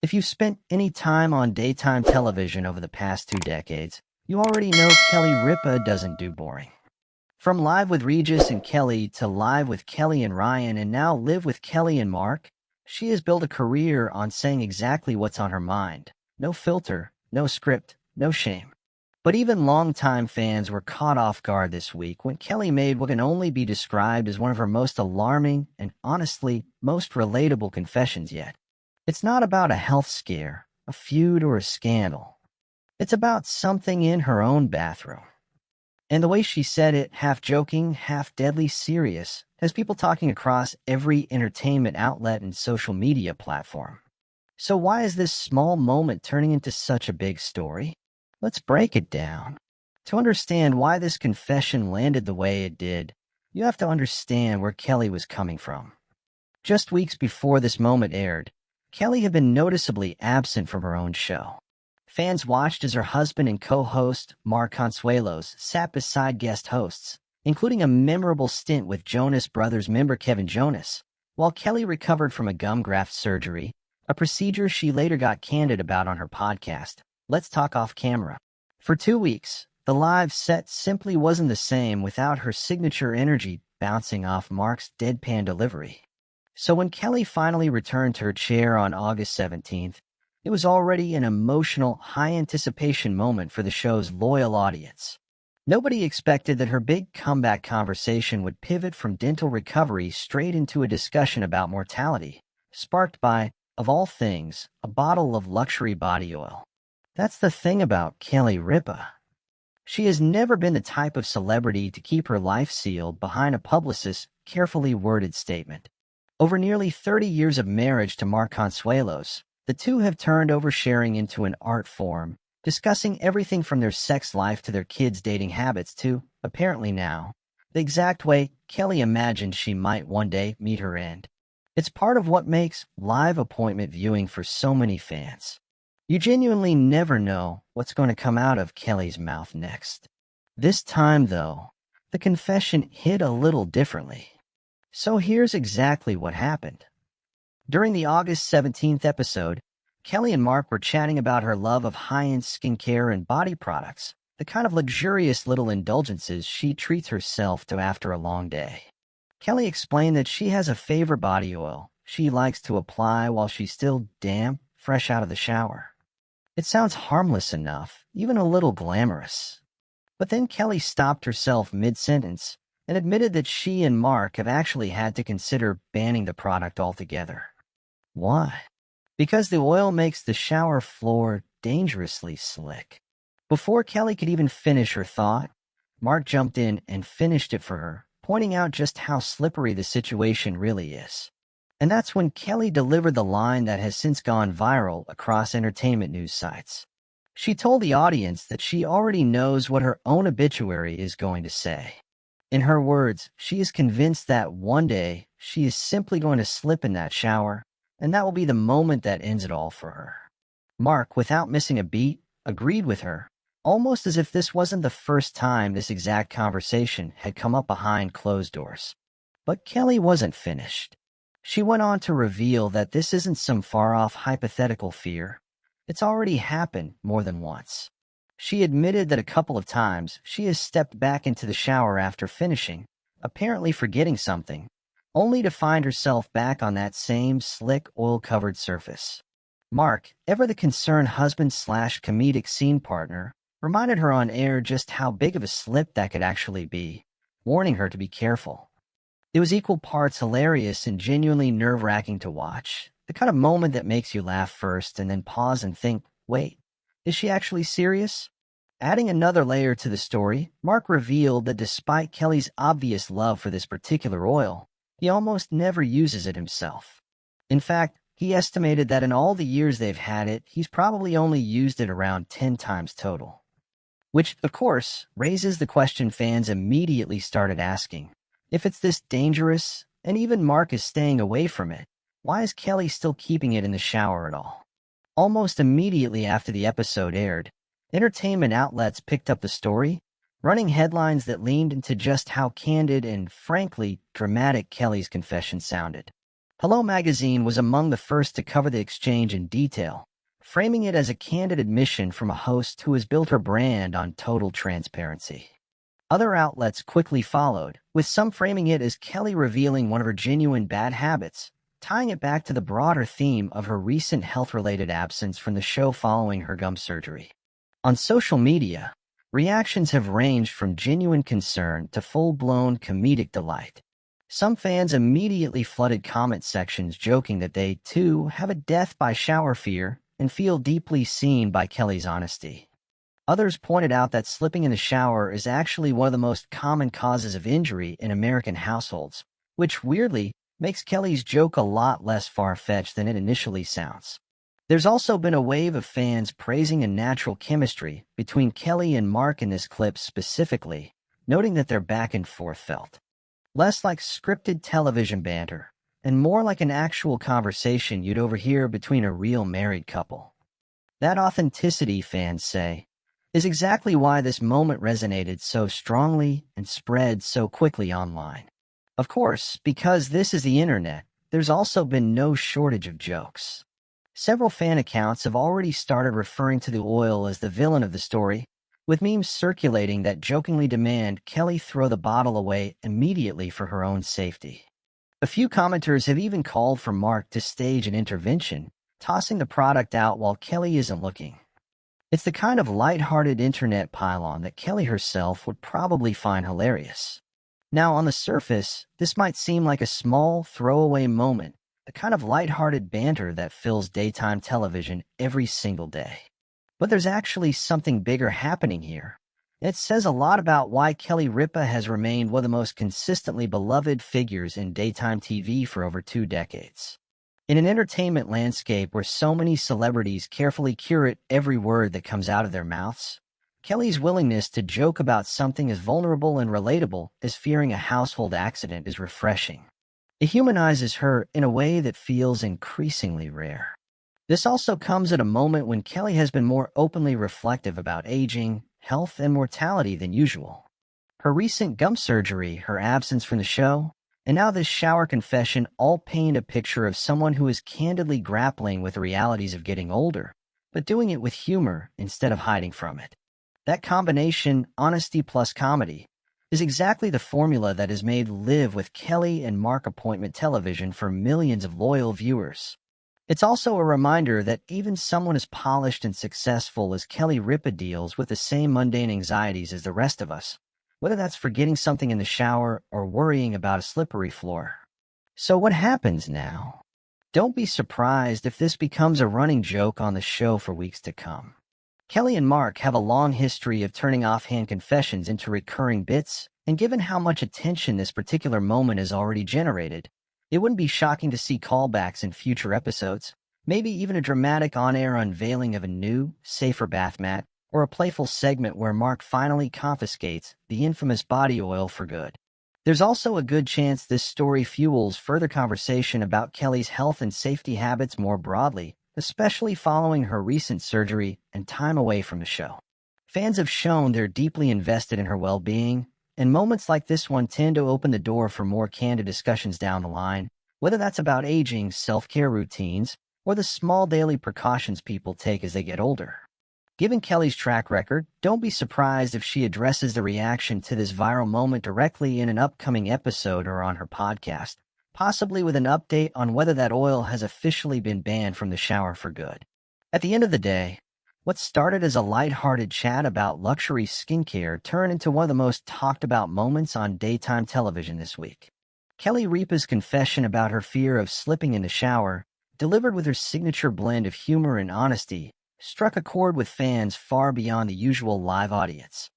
If you've spent any time on daytime television over the past 2 decades, you already know Kelly Ripa doesn't do boring. From Live with Regis and Kelly to Live with Kelly and Ryan and now Live with Kelly and Mark, she has built a career on saying exactly what's on her mind. No filter, no script, no shame. But even longtime fans were caught off guard this week when Kelly made what can only be described as one of her most alarming and, honestly, most relatable confessions yet. It's not about a health scare, a feud, or a scandal. It's about something in her own bathroom. And the way she said it, half joking, half deadly serious, has people talking across every entertainment outlet and social media platform. So why is this small moment turning into such a big story? Let's break it down. To understand why this confession landed the way it did, you have to understand where Kelly was coming from. Just weeks before this moment aired, Kelly had been noticeably absent from her own show. Fans watched as her husband and co-host, Mark Consuelos, sat beside guest hosts, including a memorable stint with Jonas Brothers member Kevin Jonas, while Kelly recovered from a gum graft surgery, a procedure she later got candid about on her podcast, Let's Talk Off Camera. For 2 weeks, the live set simply wasn't the same without her signature energy bouncing off Mark's deadpan delivery. So when Kelly finally returned to her chair on August 17th, it was already an emotional, high-anticipation moment for the show's loyal audience. Nobody expected that her big comeback conversation would pivot from dental recovery straight into a discussion about mortality, sparked by, of all things, a bottle of luxury body oil. That's the thing about Kelly Ripa. She has never been the type of celebrity to keep her life sealed behind a publicist's carefully worded statement. Over nearly 30 years of marriage to Mark Consuelos, the two have turned oversharing into an art form, discussing everything from their sex life to their kids' dating habits to, apparently now, the exact way Kelly imagined she might one day meet her end. It's part of what makes live appointment viewing for so many fans. You genuinely never know what's going to come out of Kelly's mouth next. This time, though, the confession hit a little differently. So here's exactly what happened. During the August 17th episode, Kelly and Mark were chatting about her love of high-end skincare and body products, the kind of luxurious little indulgences she treats herself to after a long day. Kelly explained that she has a favorite body oil she likes to apply while she's still damp, fresh out of the shower. It sounds harmless enough, even a little glamorous. But then Kelly stopped herself mid-sentence and admitted that she and Mark have actually had to consider banning the product altogether. Why? Because the oil makes the shower floor dangerously slick. Before Kelly could even finish her thought, Mark jumped in and finished it for her, pointing out just how slippery the situation really is. And that's when Kelly delivered the line that has since gone viral across entertainment news sites. She told the audience that she already knows what her own obituary is going to say. In her words, she is convinced that one day she is simply going to slip in that shower, and that will be the moment that ends it all for her. Mark, without missing a beat, agreed with her, almost as if this wasn't the first time this exact conversation had come up behind closed doors. But Kelly wasn't finished. She went on to reveal that this isn't some far-off hypothetical fear. It's already happened more than once. She admitted that a couple of times she has stepped back into the shower after finishing, apparently forgetting something, only to find herself back on that same slick, oil-covered surface. Mark, ever the concerned husband/comedic scene partner, reminded her on air just how big of a slip that could actually be, warning her to be careful. It was equal parts hilarious and genuinely nerve-wracking to watch, the kind of moment that makes you laugh first and then pause and think, wait, is she actually serious? Adding another layer to the story, Mark revealed that despite Kelly's obvious love for this particular oil, he almost never uses it himself. In fact, he estimated that in all the years they've had it, he's probably only used it around 10 times total. Which, of course, raises the question fans immediately started asking. If it's this dangerous, and even Mark is staying away from it, why is Kelly still keeping it in the shower at all? Almost immediately after the episode aired, entertainment outlets picked up the story, running headlines that leaned into just how candid and, frankly, dramatic Kelly's confession sounded. Hello Magazine was among the first to cover the exchange in detail, framing it as a candid admission from a host who has built her brand on total transparency. Other outlets quickly followed, with some framing it as Kelly revealing one of her genuine bad habits, tying it back to the broader theme of her recent health-related absence from the show following her gum surgery. On social media, reactions have ranged from genuine concern to full-blown comedic delight. Some fans immediately flooded comment sections joking that they, too, have a death by shower fear and feel deeply seen by Kelly's honesty. Others pointed out that slipping in the shower is actually one of the most common causes of injury in American households, which, weirdly, makes Kelly's joke a lot less far-fetched than it initially sounds. There's also been a wave of fans praising a natural chemistry between Kelly and Mark in this clip specifically, noting that their back and forth felt less like scripted television banter and more like an actual conversation you'd overhear between a real married couple. That authenticity, fans say, is exactly why this moment resonated so strongly and spread so quickly online. Of course, because this is the internet, there's also been no shortage of jokes. Several fan accounts have already started referring to the oil as the villain of the story, with memes circulating that jokingly demand Kelly throw the bottle away immediately for her own safety. A few commenters have even called for Mark to stage an intervention, tossing the product out while Kelly isn't looking. It's the kind of lighthearted internet pylon that Kelly herself would probably find hilarious. Now, on the surface, this might seem like a small, throwaway moment, the kind of lighthearted banter that fills daytime television every single day. But there's actually something bigger happening here. It says a lot about why Kelly Ripa has remained one of the most consistently beloved figures in daytime TV for over 2 decades. In an entertainment landscape where so many celebrities carefully curate every word that comes out of their mouths, Kelly's willingness to joke about something as vulnerable and relatable as fearing a household accident is refreshing. It humanizes her in a way that feels increasingly rare. This also comes at a moment when Kelly has been more openly reflective about aging, health, and mortality than usual. Her recent gum surgery, her absence from the show, and now this shower confession all paint a picture of someone who is candidly grappling with the realities of getting older, but doing it with humor instead of hiding from it. That combination, honesty plus comedy, is exactly the formula that has made Live with Kelly and Mark appointment television for millions of loyal viewers. It's also a reminder that even someone as polished and successful as Kelly Ripa deals with the same mundane anxieties as the rest of us, whether that's forgetting something in the shower or worrying about a slippery floor. So what happens now? Don't be surprised if this becomes a running joke on the show for weeks to come. Kelly and Mark have a long history of turning offhand confessions into recurring bits, and given how much attention this particular moment has already generated, it wouldn't be shocking to see callbacks in future episodes, maybe even a dramatic on-air unveiling of a new, safer bath mat, or a playful segment where Mark finally confiscates the infamous body oil for good. There's also a good chance this story fuels further conversation about Kelly's health and safety habits more broadly, especially following her recent surgery and time away from the show. Fans have shown they're deeply invested in her well-being, and moments like this one tend to open the door for more candid discussions down the line, whether that's about aging, self-care routines, or the small daily precautions people take as they get older. Given Kelly's track record, don't be surprised if she addresses the reaction to this viral moment directly in an upcoming episode or on her podcast, possibly with an update on whether that oil has officially been banned from the shower for good. At the end of the day, what started as a lighthearted chat about luxury skincare turned into one of the most talked about moments on daytime television this week. Kelly Ripa's confession about her fear of slipping in the shower, delivered with her signature blend of humor and honesty, struck a chord with fans far beyond the usual live audience.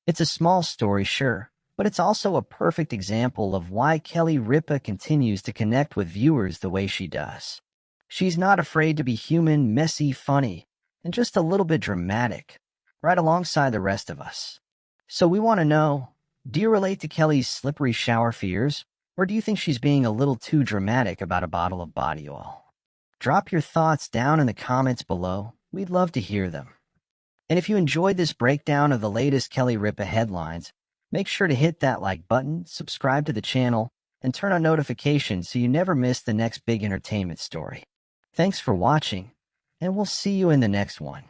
It's a small story, sure, but it's also a perfect example of why Kelly Ripa continues to connect with viewers the way she does. She's not afraid to be human, messy, funny, and just a little bit dramatic, right alongside the rest of us. So we want to know, do you relate to Kelly's slippery shower fears, or do you think she's being a little too dramatic about a bottle of body oil? Drop your thoughts down in the comments below. We'd love to hear them. And if you enjoyed this breakdown of the latest Kelly Ripa headlines, make sure to hit that like button, subscribe to the channel, and turn on notifications so you never miss the next big entertainment story. Thanks for watching, and we'll see you in the next one.